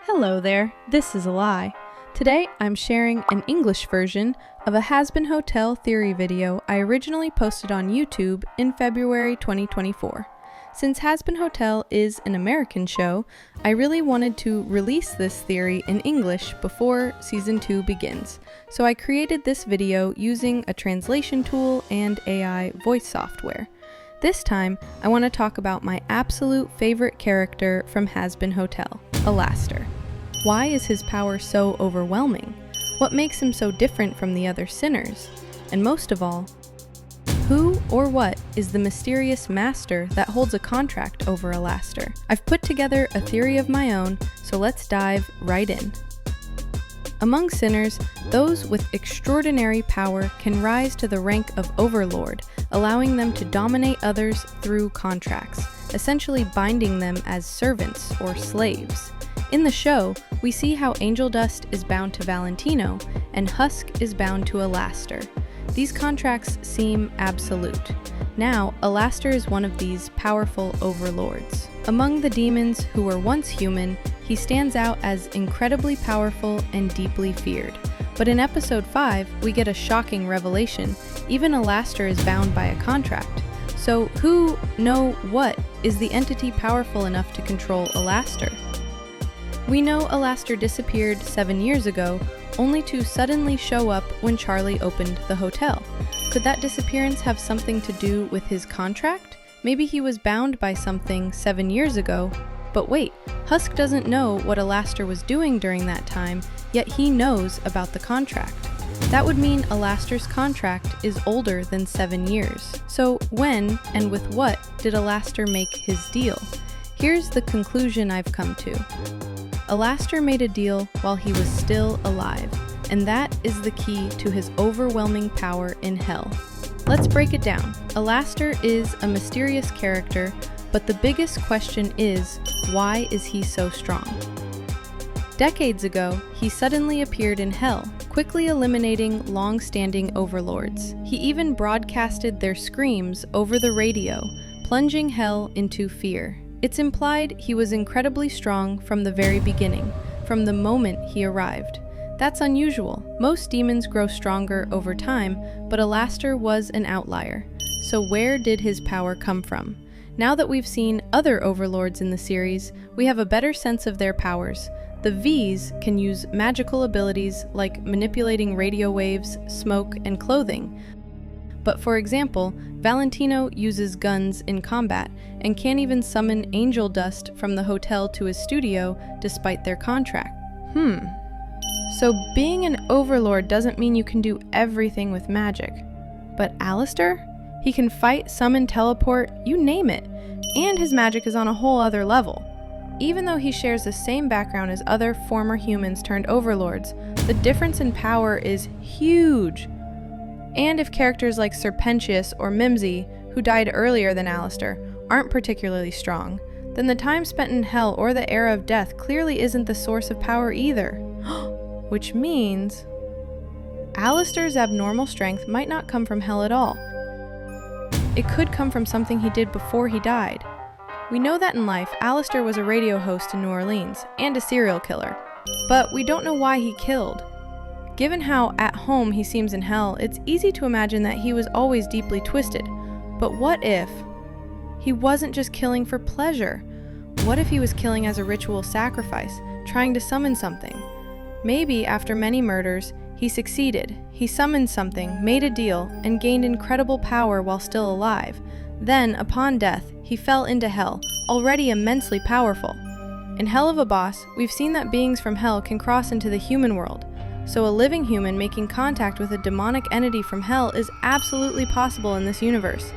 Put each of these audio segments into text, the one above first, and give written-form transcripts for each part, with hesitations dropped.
Hello there, this is Eli. Today I'm sharing an English version of a Hazbin Hotel theory video I originally posted on YouTube in February 2024. Since Hazbin Hotel is an American show, I really wanted to release this theory in English before Season 2 begins, so I created this video using a translation tool and AI voice software. This time, I want to talk about my absolute favorite character from Hazbin Hotel, Alastor. Why is his power so overwhelming? What makes him so different from the other sinners? And most of all, who or what is the mysterious master that holds a contract over Alastor? I've put together a theory of my own, so let's dive right in. Among sinners, those with extraordinary power can rise to the rank of overlord, allowing them to dominate others through contracts, essentially binding them as servants or slaves. In the show, we see how Angel Dust is bound to Valentino, and Husk is bound to Alastor. These contracts seem absolute. Now, Alastor is one of these powerful overlords. Among the demons who were once human, he stands out as incredibly powerful and deeply feared. But in episode 5, we get a shocking revelation. Even Alastor is bound by a contract. So who, no, what, is the entity powerful enough to control Alastor? We know Alastor disappeared 7 years ago, only to suddenly show up when Charlie opened the hotel. Could that disappearance have something to do with his contract? Maybe he was bound by something 7 years ago. But wait, Husk doesn't know what Alastor was doing during that time, yet he knows about the contract. That would mean Alastor's contract is older than 7 years. So when and with what did Alastor make his deal? Here's the conclusion I've come to. Alastor made a deal while he was still alive, and that is the key to his overwhelming power in hell. Let's break it down. Alastor is a mysterious character, but the biggest question is, why is he so strong? Decades ago, he suddenly appeared in hell, quickly eliminating long-standing overlords. He even broadcasted their screams over the radio, plunging hell into fear. It's implied he was incredibly strong from the very beginning, from the moment he arrived. That's unusual. Most demons grow stronger over time, but Alastor was an outlier. So where did his power come from? Now that we've seen other overlords in the series, we have a better sense of their powers. The V's can use magical abilities like manipulating radio waves, smoke, and clothing. But for example, Valentino uses guns in combat and can't even summon Angel Dust from the hotel to his studio despite their contract. So being an overlord doesn't mean you can do everything with magic. But Alastor? He can fight, summon, teleport, you name it. And his magic is on a whole other level. Even though he shares the same background as other former humans turned overlords, the difference in power is huge. And if characters like Serpentius or Mimsy, who died earlier than Alastor, aren't particularly strong, then the time spent in hell or the era of death clearly isn't the source of power either. Which means Alastor's abnormal strength might not come from hell at all. It could come from something he did before he died. We know that in life, Alastor was a radio host in New Orleans and a serial killer, but we don't know why he killed. Given how at home he seems in hell, it's easy to imagine that he was always deeply twisted. But what if he wasn't just killing for pleasure? What if he was killing as a ritual sacrifice, trying to summon something? Maybe after many murders, he succeeded. He summoned something, made a deal, and gained incredible power while still alive. Then, upon death, he fell into hell, already immensely powerful. In HELLUVA Boss, we've seen that beings from hell can cross into the human world. So a living human making contact with a demonic entity from hell is absolutely possible in this universe.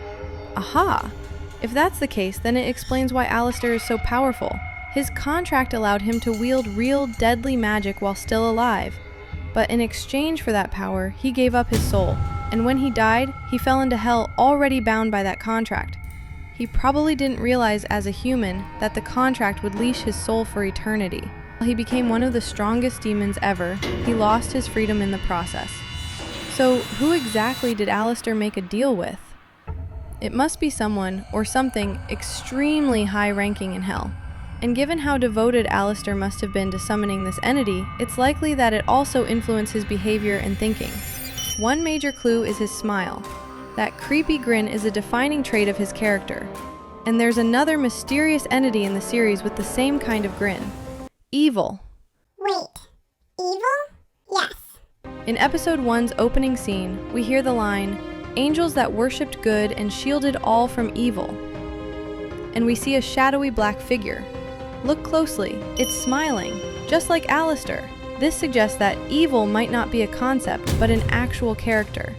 Aha! If that's the case, then it explains why Alastor is so powerful. His contract allowed him to wield real deadly magic while still alive. But in exchange for that power, he gave up his soul, and when he died, he fell into hell already bound by that contract. He probably didn't realize as a human that the contract would leash his soul for eternity. While he became one of the strongest demons ever, he lost his freedom in the process. So who exactly did Alastor make a deal with? It must be someone or something extremely high-ranking in hell. And given how devoted Alastor must have been to summoning this entity, it's likely that it also influenced his behavior and thinking. One major clue is his smile. That creepy grin is a defining trait of his character. And there's another mysterious entity in the series with the same kind of grin. Evil. Wait, evil? Yes. In episode 1's opening scene, we hear the line, "Angels that worshipped good and shielded all from evil." And we see a shadowy black figure. Look closely, it's smiling, just like Alastor. This suggests that evil might not be a concept, but an actual character.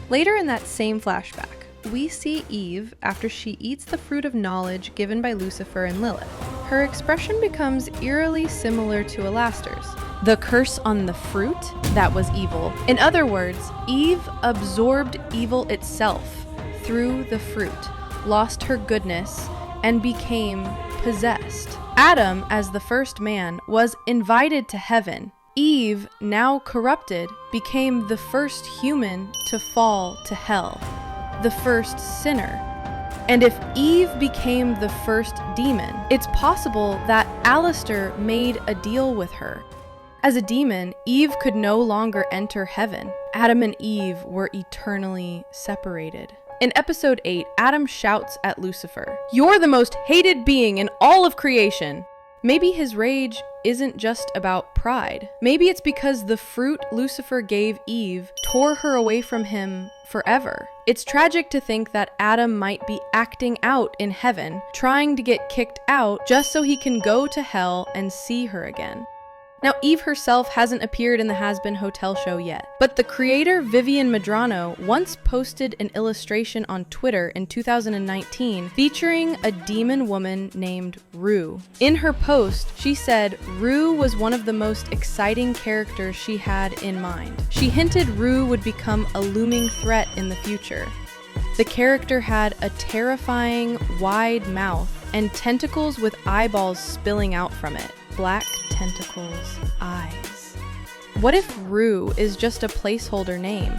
Later in that same flashback, we see Eve after she eats the fruit of knowledge given by Lucifer and Lilith. Her expression becomes eerily similar to Alastor's. The curse on the fruit, that was evil. In other words, Eve absorbed evil itself through the fruit, lost her goodness, and became possessed. Adam, as the first man, was invited to heaven. Eve, now corrupted, became the first human to fall to hell, the first sinner. And if Eve became the first demon, it's possible that Alastor made a deal with her. As a demon, Eve could no longer enter heaven. Adam and Eve were eternally separated. In episode 8, Adam shouts at Lucifer, "You're the most hated being in all of creation!" Maybe his rage isn't just about pride. Maybe it's because the fruit Lucifer gave Eve tore her away from him forever. It's tragic to think that Adam might be acting out in heaven, trying to get kicked out just so he can go to hell and see her again. Now, Eve herself hasn't appeared in the Hazbin Hotel show yet, but the creator Vivian Medrano once posted an illustration on Twitter in 2019 featuring a demon woman named Rue. In her post, she said Rue was one of the most exciting characters she had in mind. She hinted Rue would become a looming threat in the future. The character had a terrifying, wide mouth and tentacles with eyeballs spilling out from it. Black tentacles, eyes. What if Rue is just a placeholder name?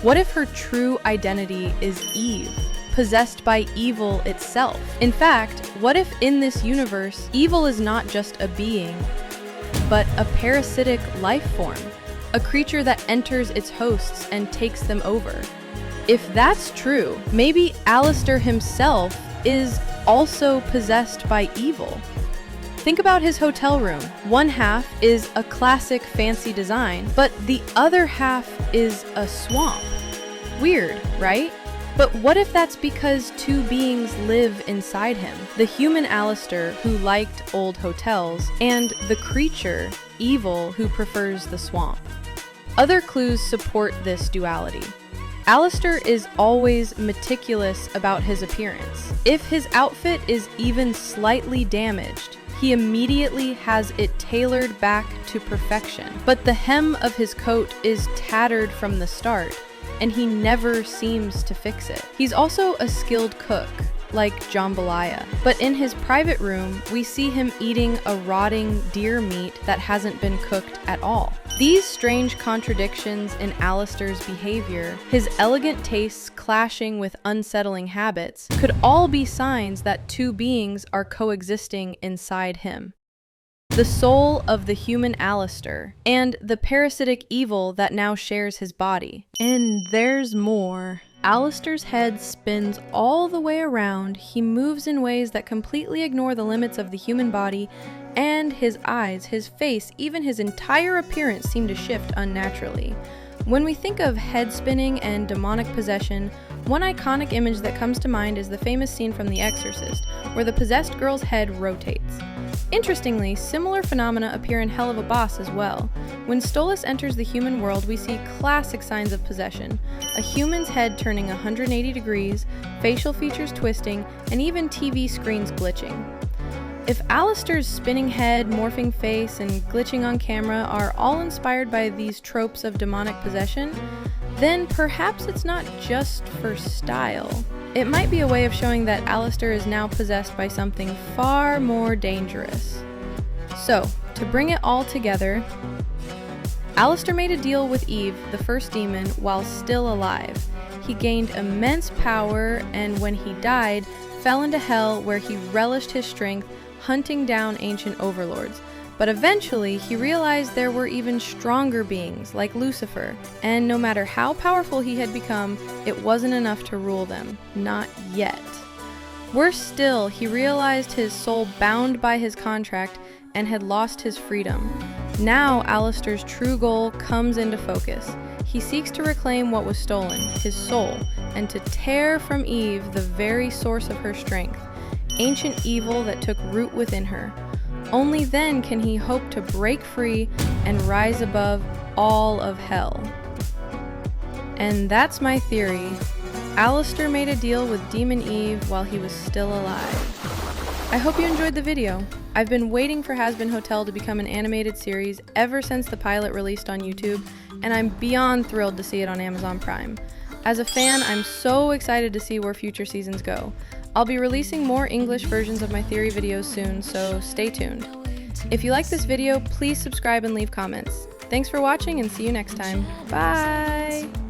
What if her true identity is Eve, possessed by evil itself? In fact, what if in this universe, evil is not just a being, but a parasitic life form, a creature that enters its hosts and takes them over? If that's true, maybe Alastor himself is also possessed by evil. Think about his hotel room. One half is a classic fancy design, but the other half is a swamp. Weird, right? But what if that's because two beings live inside him? The human Alastor, who liked old hotels, and the creature, evil, who prefers the swamp. Other clues support this duality. Alastor is always meticulous about his appearance. If his outfit is even slightly damaged, he immediately has it tailored back to perfection. But the hem of his coat is tattered from the start, and he never seems to fix it. He's also a skilled cook, like Jambalaya. But in his private room, we see him eating a rotting deer meat that hasn't been cooked at all. These strange contradictions in Alastor's behavior, his elegant tastes clashing with unsettling habits, could all be signs that two beings are coexisting inside him. The soul of the human Alastor, and the parasitic evil that now shares his body. And there's more. Alastor's head spins all the way around, he moves in ways that completely ignore the limits of the human body, and his eyes, his face, even his entire appearance seem to shift unnaturally. When we think of head spinning and demonic possession, one iconic image that comes to mind is the famous scene from The Exorcist, where the possessed girl's head rotates. Interestingly, similar phenomena appear in HELLUVA Boss as well. When Stolas enters the human world, we see classic signs of possession. A human's head turning 180 degrees, facial features twisting, and even TV screens glitching. If Alastor's spinning head, morphing face, and glitching on camera are all inspired by these tropes of demonic possession, then perhaps it's not just for style. It might be a way of showing that Alastor is now possessed by something far more dangerous. So, to bring it all together, Alastor made a deal with Eve, the first demon, while still alive. He gained immense power, and when he died, fell into hell where he relished his strength hunting down ancient overlords. But eventually, he realized there were even stronger beings, like Lucifer, and no matter how powerful he had become, it wasn't enough to rule them. Not yet. Worse still, he realized his soul bound by his contract and had lost his freedom. Now, Alastor's true goal comes into focus. He seeks to reclaim what was stolen, his soul, and to tear from Eve the very source of her strength, ancient evil that took root within her. Only then can he hope to break free and rise above all of hell. And that's my theory. Alastor made a deal with Demon Eve while he was still alive. I hope you enjoyed the video. I've been waiting for Hazbin Hotel to become an animated series ever since the pilot released on YouTube, and I'm beyond thrilled to see it on Amazon Prime. As a fan, I'm so excited to see where future seasons go. I'll be releasing more English versions of my theory videos soon, so stay tuned. If you like this video, please subscribe and leave comments. Thanks for watching and see you next time. Bye!